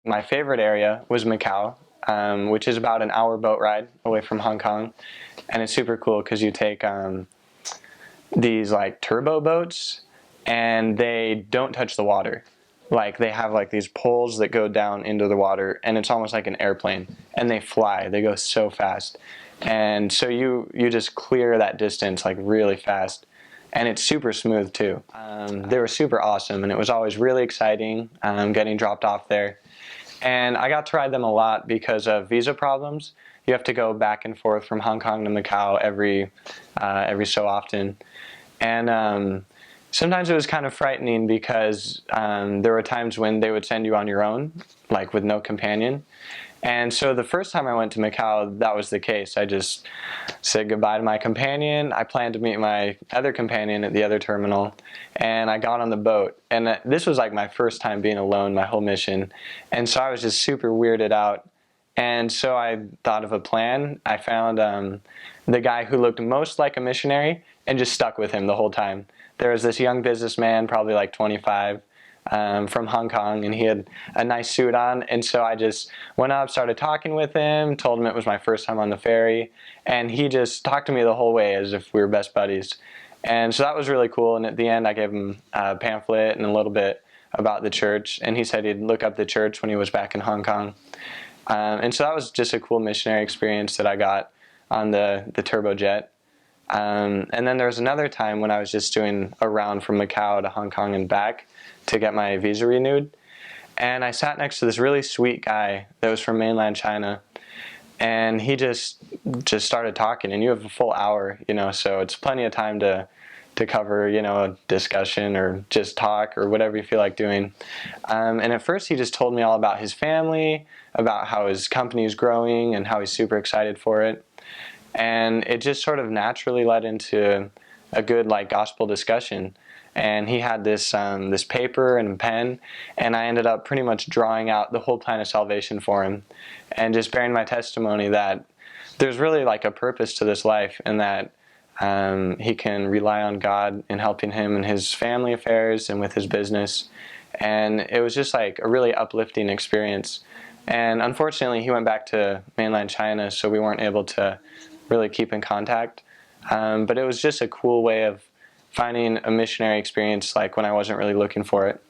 My favorite area was Macau, which is about an hour boat ride away from Hong Kong. And it's super cool because you take these like turbo boats and they don't touch the water. Like they have like these poles that go down into the water and it's almost like an airplane, and they fly. They go so fast. And so you just clear that distance like really fast. And it's super smooth too. They were super awesome, and it was always really exciting getting dropped off there. And I got to ride them a lot because of visa problems. You have to go back and forth from Hong Kong to Macau every so often. And sometimes it was kind of frightening because there were times when they would send you on your own, like with no companion. And so the first time I went to Macau, that was the case. I just said goodbye to my companion. I planned to meet my other companion at the other terminal, and I got on the boat. And this was like my first time being alone, my whole mission. And so I was just super weirded out. And so I thought of a plan. I found the guy who looked most like a missionary and just stuck with him the whole time. There was this young businessman, probably like 25, from Hong Kong, and he had a nice suit on. And so I just went up, started talking with him, told him it was my first time on the ferry, and he just talked to me the whole way as if we were best buddies. And so that was really cool. And at the end I gave him a pamphlet and a little bit about the church, and he said he'd look up the church when he was back in Hong Kong. And so that was just a cool missionary experience that I got on the turbojet. And then there was another time when I was just doing a round from Macau to Hong Kong and back to get my visa renewed. And I sat next to this really sweet guy that was from mainland China. And he just started talking, and you have a full hour, so it's plenty of time to cover, a discussion or just talk or whatever you feel like doing. And at first he just told me all about his family, about how his company is growing and how he's super excited for it. And it just sort of naturally led into a good gospel discussion. And he had this this paper and a pen, and I ended up pretty much drawing out the whole plan of salvation for him, and just bearing my testimony that there's really a purpose to this life, and that he can rely on God in helping him in his family affairs and with his business. And it was just a really uplifting experience. And unfortunately he went back to mainland China, so we weren't able to really keep in contact. But it was just a cool way of finding a missionary experience when I wasn't really looking for it.